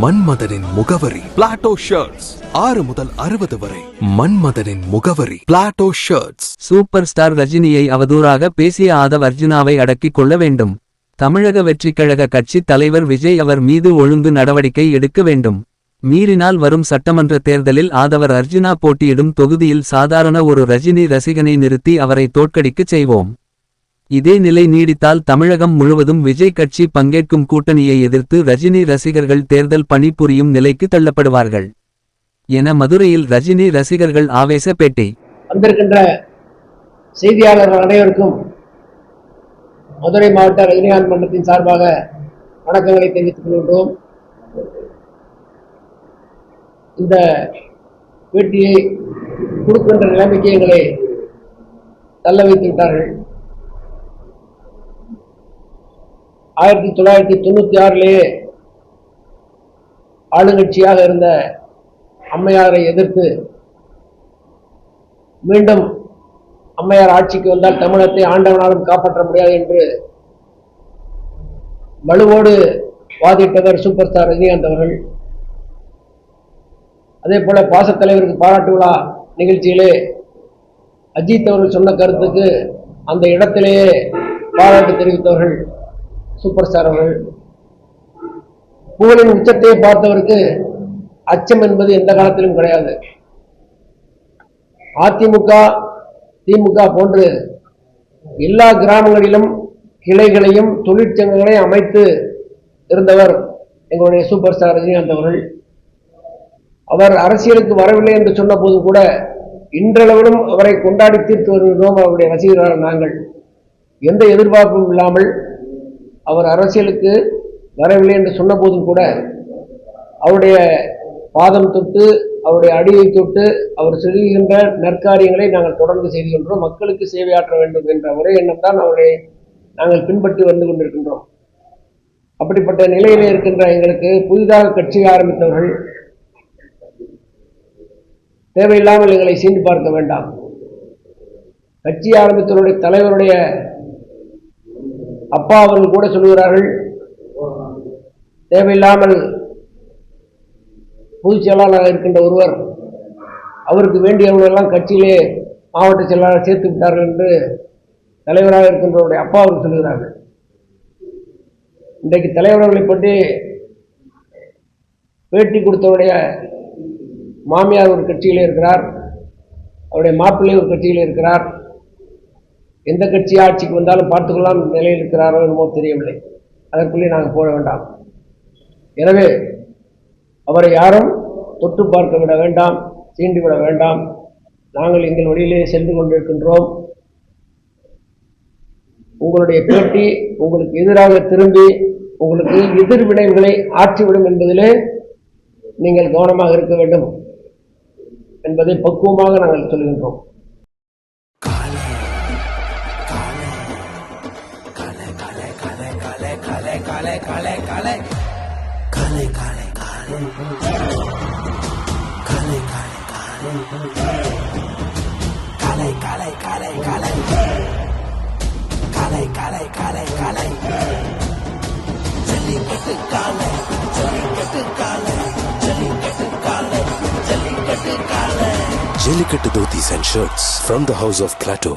மன்மதனின் முகவரி Plato shirts. 6 முதல் 60 வரை. மன்மதனின் முகவரி பிளாட்டோ ஷர்ட்ஸ். சூப்பர் ஸ்டார் ரஜினியை அவதூறாக பேசிய ஆதவ் அர்ஜுனாவை அடக்கிக் கொள்ள வேண்டும். தமிழக வெற்றிக்கழக கட்சி தலைவர் விஜய் அவர் மீது ஒழுங்கு நடவடிக்கை எடுக்க வேண்டும். மீறினால் வரும் சட்டமன்ற தேர்தலில் ஆதவர் அர்ஜுனா போட்டியிடும் தொகுதியில் சாதாரண ஒரு ரஜினி ரசிகனை நிறுத்தி அவரை தோற்கடிக்கச் செய்வோம். இதே நிலை நீடித்தால் தமிழகம் முழுவதும் விஜய் கட்சி பங்கேற்கும் கூட்டணியை எதிர்த்து ரஜினி ரசிகர்கள் தேர்தல் பணி புரியும் நிலைக்கு தள்ளப்படுவார்கள் என மதுரையில் ரஜினி ரசிகர்கள் ஆவேச பேட்டி. வந்திருக்கின்ற செய்தியாளர்கள் அனைவருக்கும் மதுரை மாவட்ட ரஜினிகாந்த் மன்றத்தின் சார்பாக வணக்கங்களை தெரிவித்துக் கொள்கின்றோம். இந்த பேட்டியை கொடுக்கின்ற நிலைமைக்கு எங்களை தள்ள வைத்து விட்டார்கள். 1996 ஆளுங்கட்சியாக இருந்த அம்மையாரை எதிர்த்து மீண்டும் அம்மையார் ஆட்சிக்கு வந்தால் தமிழகத்தை ஆண்டவனாலும் காப்பாற்ற முடியாது என்று வலுவோடு வாதிட்டவர் சூப்பர் ஸ்டார் ரஜினிகாந்த் அவர்கள். அதே போல பாசத்தலைவருக்கு பாராட்டு விழா நிகழ்ச்சியிலே அஜித் அவர்கள் சொன்ன கருத்துக்கு அந்த இடத்திலேயே பாராட்டு தெரிவித்தவர்கள் சூப்பர் ஸ்டார் அவர்கள். புகழின் உச்சத்தை பார்த்தவருக்கு அச்சம் என்பது எந்த காலத்திலும் கிடையாது. அதிமுக திமுக போன்று எல்லா கிராமங்களிலும் கிளைகளையும் தொழிற்சங்கங்களையும் அமைத்து இருந்தவர் எங்களுடைய சூப்பர் ஸ்டார் ரஜினிகாந்த் அவர்கள். அவர் அரசியலுக்கு வரவில்லை என்று சொன்ன போது கூட இன்றளவிலும் அவரை கொண்டாடி தீர்த்து வருகிறோம். அவருடைய ரசிகர்களான நாங்கள் எந்த எதிர்பார்ப்பும் இல்லாமல் அவர் அரசியலுக்கு வரவில்லை என்று சொன்ன போதும் கூட அவருடைய பாதம் தொட்டு அவருடைய அடியை தொட்டு அவர் செய்கின்ற நற்காரியங்களை நாங்கள் தொடர்ந்து செய்கின்றோம். மக்களுக்கு சேவையாற்ற வேண்டும் என்ற ஒரே எண்ணம் தான் அவரை நாங்கள் பின்பற்றி வந்து கொண்டிருக்கின்றோம். அப்படிப்பட்ட நிலையிலே இருக்கின்ற எங்களுக்கு புதிதாக கட்சி ஆரம்பித்தவர்கள் தேவையில்லாமல் எங்களை சீண்டி பார்க்க வேண்டாம். கட்சி ஆரம்பித்தவருடைய தலைவருடைய அப்பா அவர்கள் கூட சொல்கிறார்கள், தேவையில்லாமல் பொதுச் செயலாளராக இருக்கின்ற ஒருவர் அவருக்கு வேண்டியவர்களெல்லாம் கட்சியிலே மாவட்ட செயலாளர் சேர்த்து விட்டார்கள் என்று தலைவராக இருக்கின்றவருடைய அப்பா அவர்கள் சொல்கிறார்கள். இன்றைக்கு தலைவர்களை பற்றி பேட்டி கொடுத்தவருடைய மாமியார் ஒரு கட்சியிலே இருக்கிறார், அவருடைய மாப்பிள்ளை ஒரு கட்சியில் இருக்கிறார். எந்த கட்சி ஆட்சிக்கு வந்தாலும் பார்த்துக்கொள்ளலாம் நிலையில் இருக்கிறாரோ என்னமோ தெரியவில்லை. அதற்குள்ளே நாங்கள் போட வேண்டாம். எனவே அவரை யாரும் தொட்டு பார்க்க விட வேண்டாம், சீண்டி விட வேண்டாம். நாங்கள் எங்கள் வழியிலே சென்று கொண்டிருக்கின்றோம். உங்களுடைய பேட்டி உங்களுக்கு எதிராக திரும்பி உங்களுக்கு எதிர்வினைகளை ஆற்றிவிடும் என்பதிலே நீங்கள் கவனமாக இருக்க வேண்டும் என்பதை பக்குவமாக நாங்கள் சொல்கின்றோம். Jellicate Dhotis and shirts from the house of Plateau.